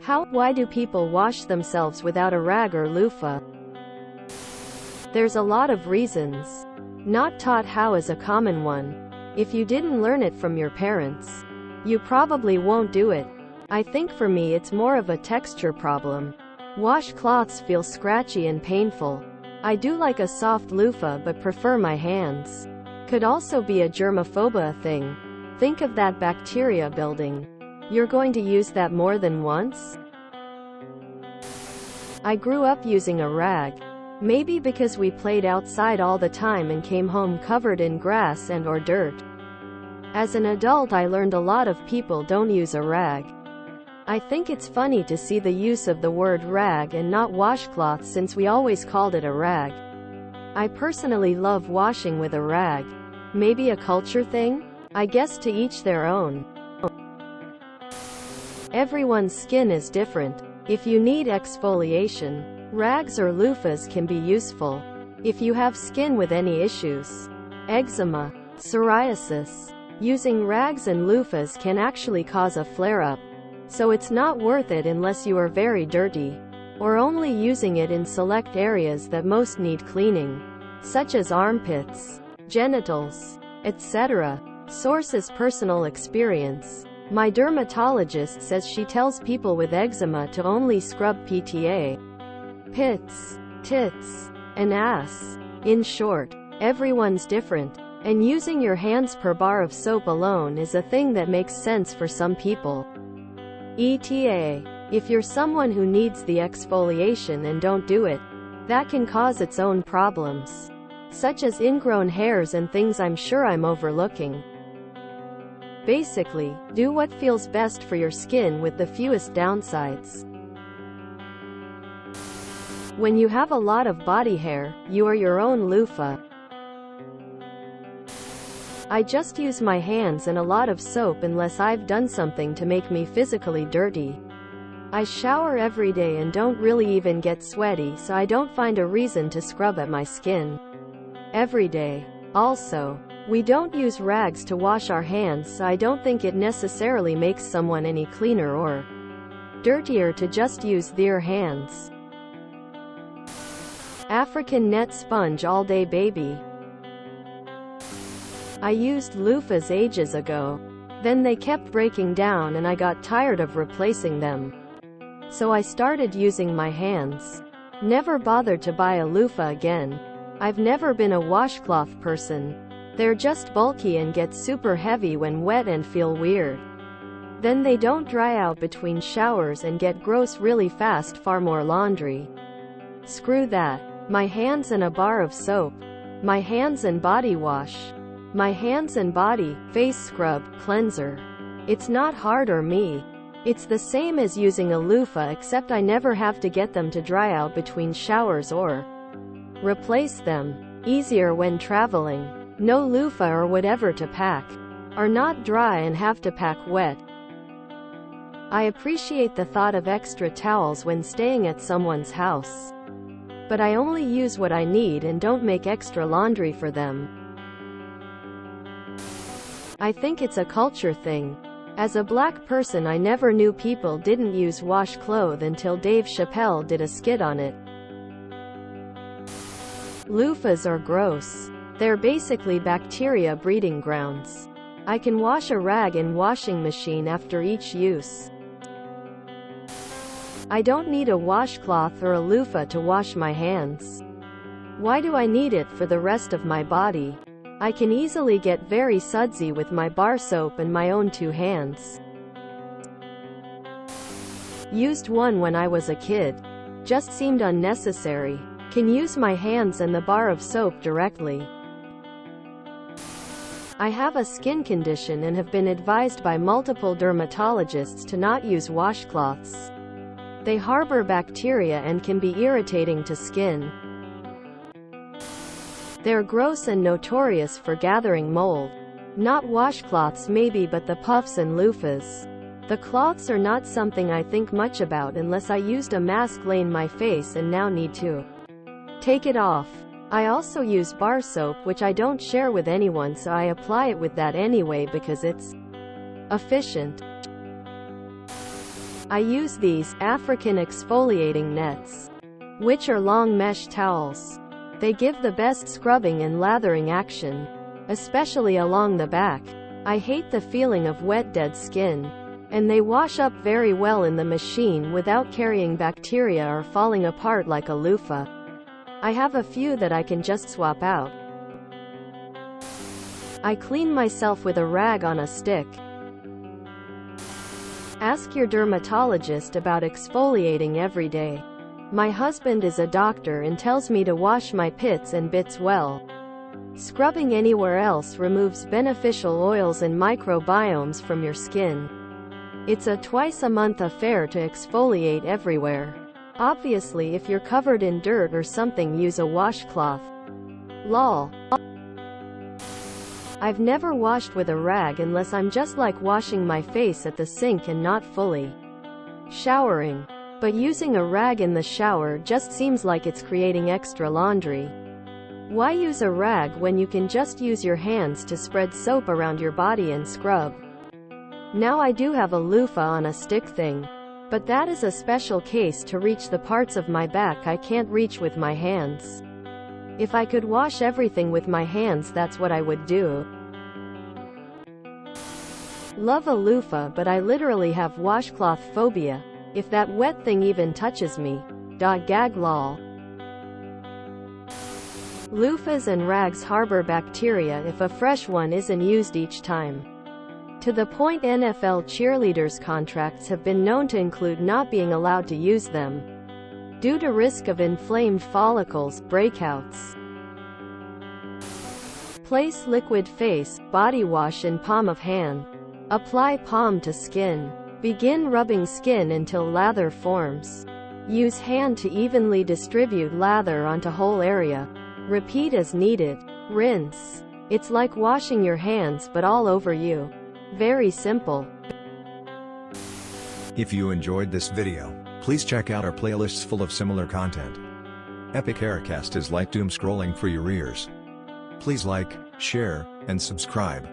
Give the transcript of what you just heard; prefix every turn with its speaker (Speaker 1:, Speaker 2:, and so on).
Speaker 1: Why do people wash themselves without a rag or loofah? There's a lot of reasons. Not taught how is a common one. If you didn't learn it from your parents, you probably won't do it. I think for me it's more of a texture problem. Washcloths feel scratchy and painful. I do like a soft loofah but prefer my hands. Could also be a germophobia thing. Think of that bacteria building. You're going to use that more than once? I grew up using a rag. Maybe because we played outside all the time and came home covered in grass and or dirt. As an adult I learned a lot of people don't use a rag. I think it's funny to see the use of the word rag and not washcloth since we always called it a rag. I personally love washing with a rag. Maybe a culture thing? I guess to each their own. Everyone's skin is different. If you need exfoliation, rags or loofahs can be useful. If you have skin with any issues, eczema, psoriasis, using rags and loofahs can actually cause a flare-up. So it's not worth it unless you are very dirty, or only using it in select areas that most need cleaning, such as armpits, genitals, etc. Source is personal experience. My dermatologist says she tells people with eczema to only scrub PTA, pits, tits, and ass. In short, everyone's different, and using your hands per bar of soap alone is a thing that makes sense for some people. ETA. If you're someone who needs the exfoliation and don't do it, that can cause its own problems, such as ingrown hairs and things I'm sure I'm overlooking. Basically, do what feels best for your skin with the fewest downsides. When you have a lot of body hair, you are your own loofah. I just use my hands and a lot of soap unless I've done something to make me physically dirty. I shower every day and don't really even get sweaty, so I don't find a reason to scrub at my skin every day. Also, we don't use rags to wash our hands, so I don't think it necessarily makes someone any cleaner or dirtier to just use their hands. African net sponge all day baby. I used loofahs ages ago. Then they kept breaking down and I got tired of replacing them. So I started using my hands. Never bothered to buy a loofah again. I've never been a washcloth person. They're just bulky and get super heavy when wet and feel weird. Then they don't dry out between showers and get gross really fast, far more laundry. Screw that. My hands and a bar of soap. My hands and body wash. My hands and body, face scrub, cleanser. It's not hard or me. It's the same as using a loofah, except I never have to get them to dry out between showers or replace them. Easier when traveling. No loofah or whatever to pack are not dry and have to pack wet. I appreciate the thought of extra towels when staying at someone's house, but I only use what I need and don't make extra laundry for them. I think it's a culture thing. As a black person, I never knew people didn't use washcloth until Dave Chappelle did a skit on it. Loofahs are gross. They're basically bacteria breeding grounds. I can wash a rag in washing machine after each use. I don't need a washcloth or a loofah to wash my hands. Why do I need it for the rest of my body? I can easily get very sudsy with my bar soap and my own two hands. Used one when I was a kid. Just seemed unnecessary. Can use my hands and the bar of soap directly. I have a skin condition and have been advised by multiple dermatologists to not use washcloths. They harbor bacteria and can be irritating to skin. They're gross and notorious for gathering mold. Not washcloths maybe, but the puffs and loofahs. The cloths are not something I think much about unless I used a mask laying my face and now need to take it off. I also use bar soap, which I don't share with anyone, so I apply it with that anyway because it's efficient. I use these African exfoliating nets, which are long mesh towels. They give the best scrubbing and lathering action, especially along the back. I hate the feeling of wet dead skin, and they wash up very well in the machine without carrying bacteria or falling apart like a loofah. I have a few that I can just swap out. I clean myself with a rag on a stick. Ask your dermatologist about exfoliating every day. My husband is a doctor and tells me to wash my pits and bits well. Scrubbing anywhere else removes beneficial oils and microbiomes from your skin. It's a twice-a-month affair to exfoliate everywhere. Obviously, if you're covered in dirt or something, use a washcloth. Lol. I've never washed with a rag unless I'm just like washing my face at the sink and not fully showering. But using a rag in the shower just seems like it's creating extra laundry. Why use a rag when you can just use your hands to spread soap around your body and scrub? Now I do have a loofah on a stick thing, but that is a special case to reach the parts of my back I can't reach with my hands. If I could wash everything with my hands, that's what I would do. Love a loofah, but I literally have washcloth phobia. If that wet thing even touches me. Gag lol. Loofahs and rags harbor bacteria if a fresh one isn't used each time. To the point NFL cheerleaders' contracts have been known to include not being allowed to use them, due to risk of inflamed follicles, breakouts. Place liquid face, body wash in palm of hand. Apply palm to skin. Begin rubbing skin until lather forms. Use hand to evenly distribute lather onto whole area. Repeat as needed. Rinse. It's like washing your hands but all over you. Very simple.
Speaker 2: If you enjoyed this video, please check out our playlists full of similar content. Epic Haircast is like doom scrolling for your ears. Please like, share, and subscribe.